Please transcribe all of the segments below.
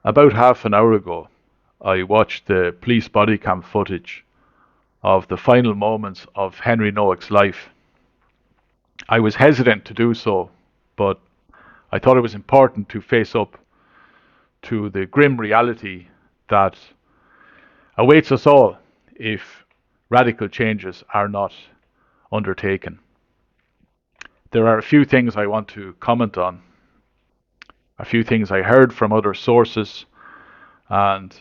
About half an hour ago, I watched the police bodycam footage of the final moments of Henry Nowak's life. I was hesitant to do so, but I thought it was important to face up to the grim reality that awaits us all if radical changes are not undertaken. There are a few things I want to comment on, a few things I heard from other sources, and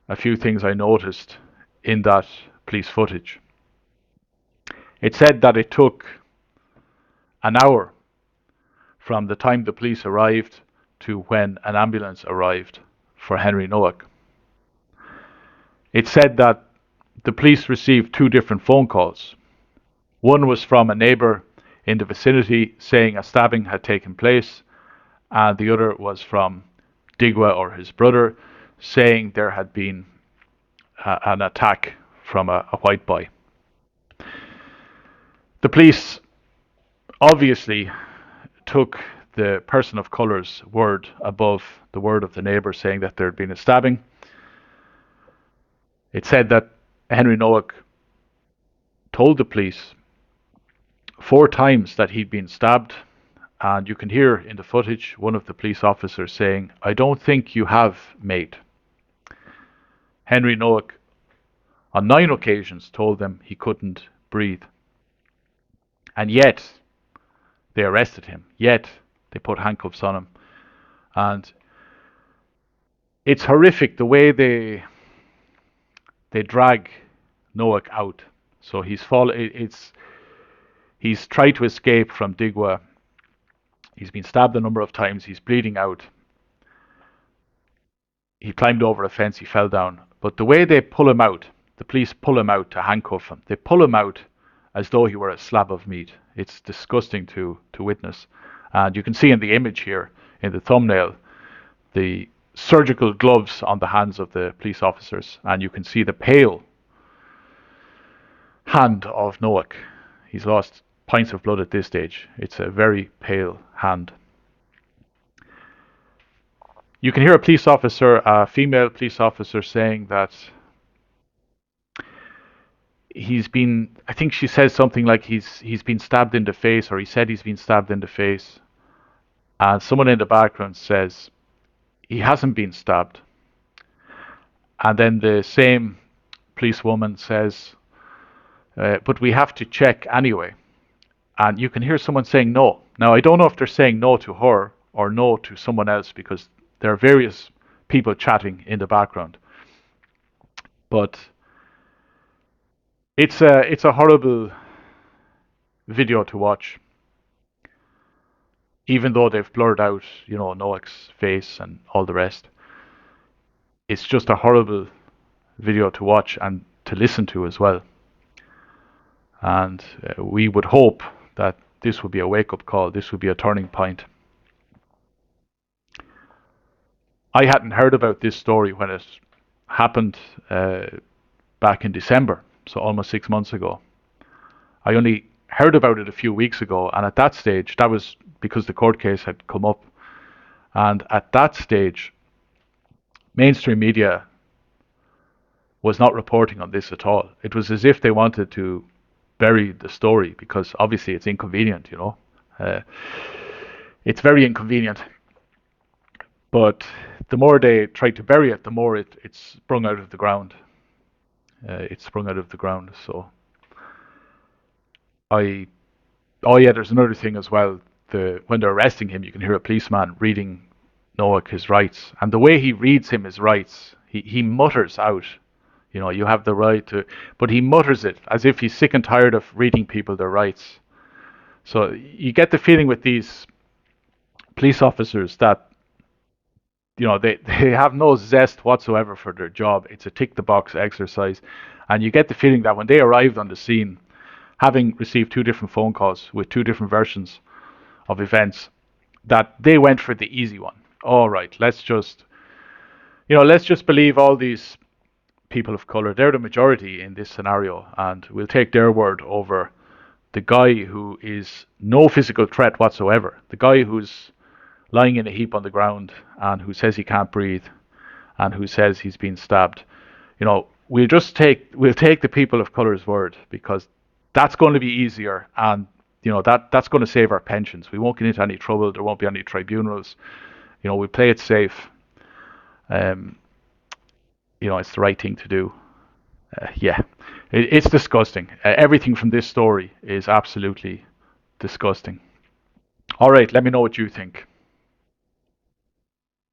a few things I noticed in that police footage. It said that it took an hour from the time the police arrived to when an ambulance arrived for Henry Nowak. It said that the police received two different phone calls. One was from a neighbour in the vicinity saying a stabbing had taken place, and the other was from Digwa or his brother saying there had been an attack from a white boy. The police obviously took the person of colour's word above the word of the neighbour saying that there had been a stabbing. It said that Henry Nowak told the police 4 times that he'd been stabbed, and you can hear in the footage one of the police officers saying, "I don't think you have, mate." Henry Nowak on 9 occasions told them he couldn't breathe. And yet they arrested him, yet they put handcuffs on him. And it's horrific the way they drag Nowak out. So he's tried to escape from Digwa. He's been stabbed a number of times. He's bleeding out. He climbed over a fence. He fell down. But the way they pull him out, the police pull him out to handcuff him. They pull him out as though he were a slab of meat. It's disgusting to witness. And you can see in the image here, in the thumbnail, the surgical gloves on the hands of the police officers. And you can see the pale hand of Nowak. He's lost pints of blood at this stage. It's a very pale hand. You can hear a female police officer saying that I think she says something like he's been stabbed in the face, or he said he's been stabbed in the face. And someone in the background says he hasn't been stabbed. And then the same policewoman says, but we have to check anyway. And you can hear someone saying no. Now, I don't know if they're saying no to her or no to someone else, because there are various people chatting in the background. But it's a horrible video to watch. Even though they've blurred out, Nowak's face and all the rest, it's just a horrible video to watch and to listen to as well. And we would hope that this would be a wake-up call. This would be a turning point. I hadn't heard about this story when it happened back in December, so almost 6 months ago. I only heard about it a few weeks ago, and at that stage, that was because the court case had come up. And at that stage, mainstream media was not reporting on this at all. It was as if they wanted to bury the story, because obviously it's inconvenient, it's very inconvenient. But the more they tried to bury it, the more it sprung out of the ground. So oh yeah, there's another thing as well. When they're arresting him, you can hear a policeman reading Nowak his rights, and the way he reads him his rights, he mutters out, you have the right to, but he mutters it as if he's sick and tired of reading people their rights. So you get the feeling with these police officers that they have no zest whatsoever for their job. It's a tick the box exercise, and you get the feeling that when they arrived on the scene, having received two different phone calls with two different versions of events, that they went for the easy one. All right, let's just believe all these people of color. They're the majority in this scenario, and we'll take their word over the guy who is no physical threat whatsoever. The guy who's lying in a heap on the ground and who says he can't breathe. and who says he's been stabbed. We'll take the people of color's word, because that's going to be easier, and that's going to save our pensions. We won't get into any trouble. There won't be any tribunals. We play it safe. Um, it's the right thing to do. Yeah, it's disgusting. Everything from this story is absolutely disgusting. All right, let me know what you think.